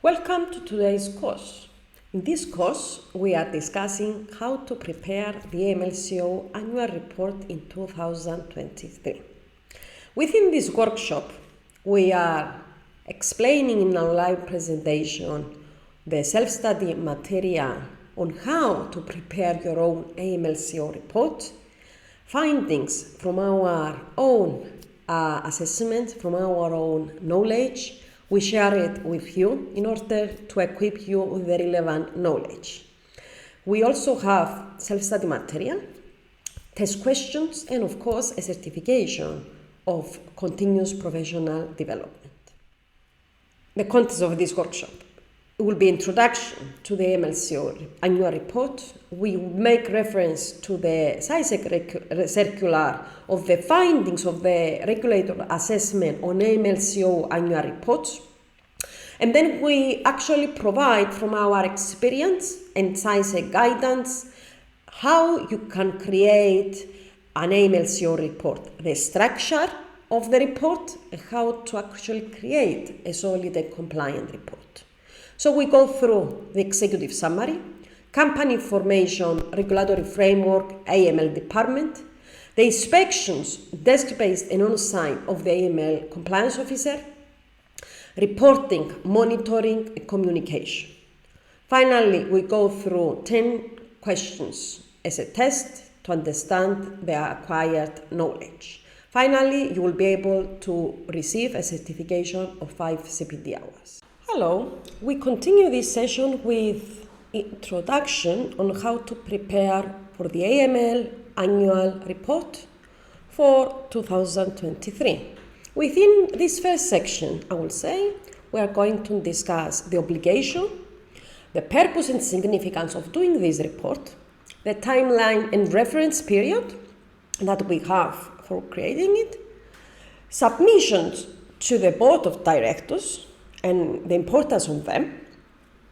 Welcome to today's course. In this course, we are discussing how to prepare the AMLCO Annual Report in 2023. Within this workshop, we are explaining in our live presentation the self-study material on how to prepare your own AMLCO report, findings from our own assessment, from our own knowledge. We share it with you in order to equip you with the relevant knowledge. We also have self-study material, test questions, and of course a certification of continuous professional development. The contents of this workshop will be introduction to the AMLCO annual report. We will make reference to the CySEC circular of the findings of the regulator assessment on AMLCO annual reports. And then we actually provide from our experience and CySEC guidance how you can create an AMLCO report, the structure of the report, and how to actually create a solid and compliant report. So we go through the executive summary, company information, regulatory framework, AML department, the inspections, desk-based and on-site of the AML compliance officer, reporting, monitoring, and communication. Finally, we go through 10 questions as a test to understand the acquired knowledge. Finally, you will be able to receive a certification of 5 CPD hours. Hello, we continue this session with introduction on how to prepare for the AML annual report for 2023. Within this first section, I will say, we are going to discuss the obligation, the purpose and significance of doing this report, the timeline and reference period that we have for creating it, submissions to the board of directors, and the importance of them,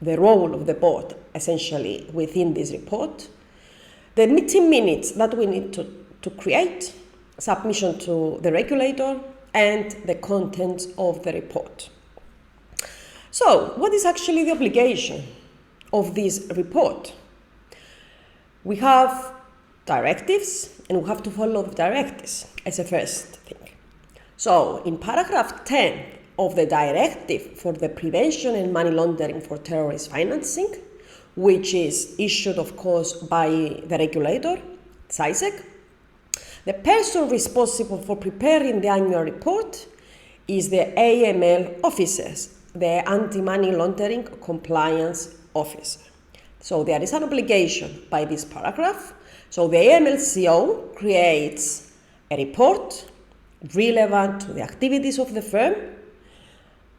the role of the board essentially within this report, the meeting minutes that we need to create, submission to the regulator, and the contents of the report. So, what is actually the obligation of this report? We have directives, and we have to follow the directives as a first thing. So, in paragraph 10, of the directive for the prevention and money laundering for terrorist financing, which is issued, of course, by the regulator, CySEC. The person responsible for preparing the annual report is the AML officers, the Anti-Money Laundering Compliance Officer. So there is an obligation by this paragraph. So the AMLCO creates a report relevant to the activities of the firm,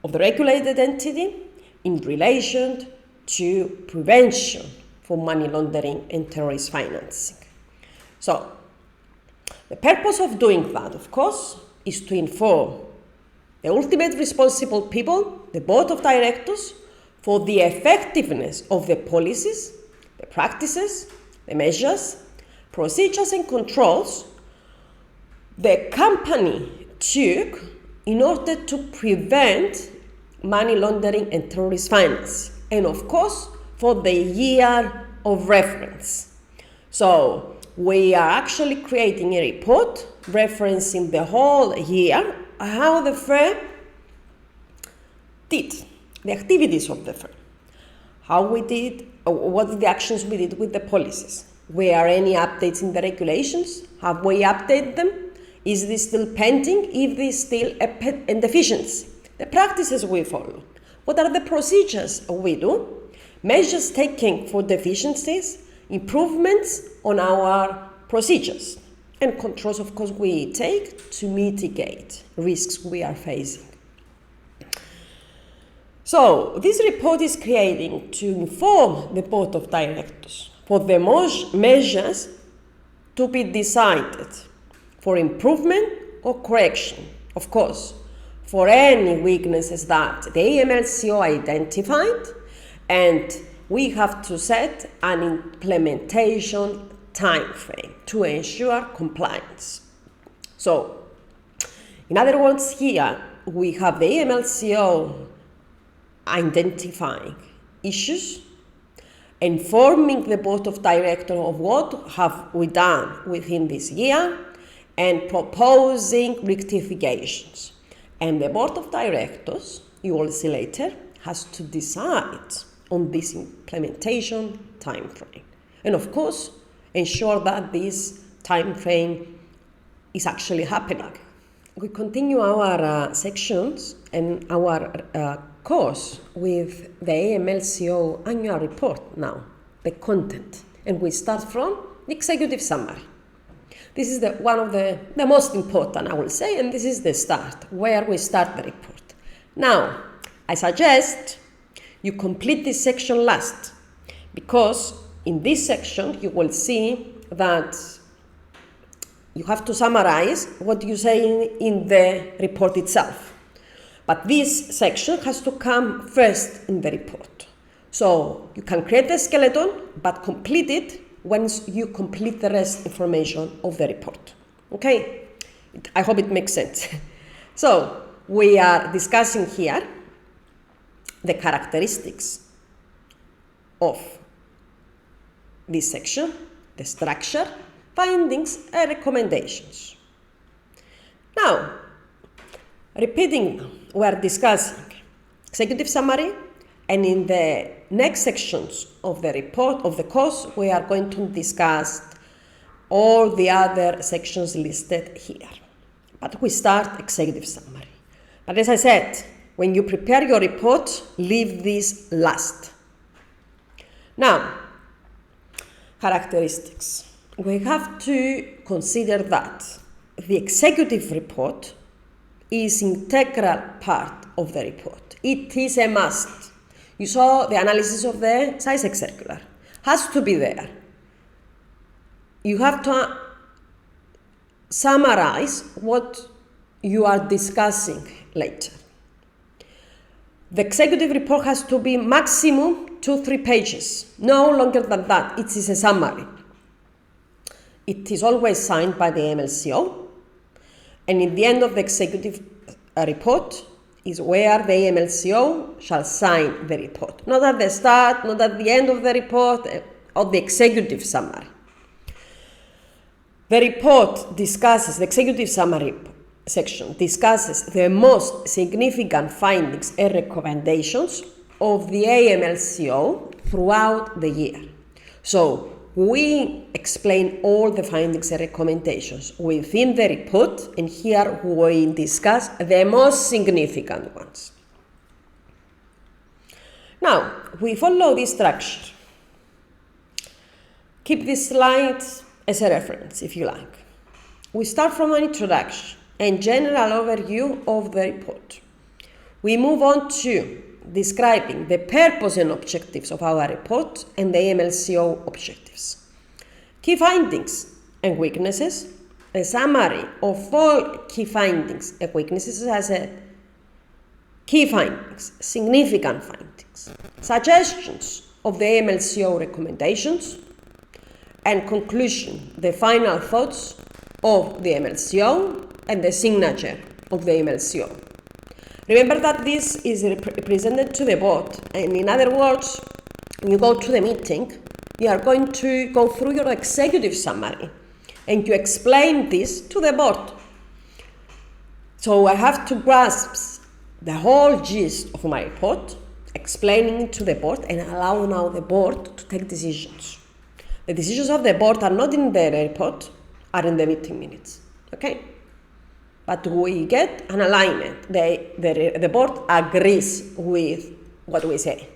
of the regulated entity in relation to prevention for money laundering and terrorist financing. So, the purpose of doing that, of course, is to inform the ultimate responsible people, the board of directors, for the effectiveness of the policies, the practices, the measures, procedures and controls the company took in order to prevent money laundering and terrorist finance, and of course, for the year of reference. So, we are actually creating a report referencing the whole year, how the firm did, the activities of the firm, how we did, what the actions we did with the policies. Were any updates in the regulations? Have we updated them? Is this still pending? If there is still a deficiency, the practices we follow. What are the procedures we do? Measures taken for deficiencies, improvements on our procedures, and controls, of course, we take to mitigate risks we are facing. So, this report is creating to inform the board of directors for the measures to be decided for improvement or correction, of course, for any weaknesses that the AMLCO identified, and we have to set an implementation time frame to ensure compliance. So, in other words, here we have the AMLCO identifying issues, informing the board of directors of what have we done within this year, and proposing rectifications. And the board of directors, you will see later, has to decide on this implementation time frame. And of course, ensure that this time frame is actually happening. We continue our sections and our course with the AMLCO Annual Report now, the content. And we start from the executive summary. This is one of the most important, I will say, and this is the start, where we start the report. Now, I suggest you complete this section last, because in this section you will see that you have to summarize what you say in the report itself. But this section has to come first in the report. So you can create the skeleton, but complete it once you complete the rest information of the report. Okay? I hope it makes sense. So we are discussing here the characteristics of this section, the structure, findings, and recommendations. Now, repeating, we are discussing executive summary, and in the next sections of the report of the course, we are going to discuss all the other sections listed here. But we start executive summary. But as I said, when you prepare your report, leave this last. Now, characteristics. We have to consider that the executive report is an integral part of the report. It is a must. You saw the analysis of the CySEC circular. Has to be there. You have to summarize what you are discussing later. The executive report has to be maximum 2-3 pages, no longer than that. It is a summary. It is always signed by the AMLCO, and in the end of the executive report is where the AMLCO shall sign the report. Not at the start, not at the end of the report, or the executive summary. The report discusses, the executive summary section discusses the most significant findings and recommendations of the AMLCO throughout the year. So we explain all the findings and recommendations within the report, and here we discuss the most significant ones. Now, we follow this structure. Keep this slide as a reference, if you like. We start from an introduction and general overview of the report. We move on to describing the purpose and objectives of our report and the AMLCO objectives. Key findings and weaknesses, a summary of all key findings and weaknesses, as I said, key findings, significant findings, suggestions of the AMLCO recommendations, and conclusion, the final thoughts of the AMLCO and the signature of the AMLCO. Remember that this is presented to the board, and in other words, when you go to the meeting, you are going to go through your executive summary and you explain this to the board. So I have to grasp the whole gist of my report, explaining it to the board, and allow now the board to take decisions. The decisions of the board are not in the report, are in the meeting minutes. Okay? But we get an alignment. The board agrees with what we say.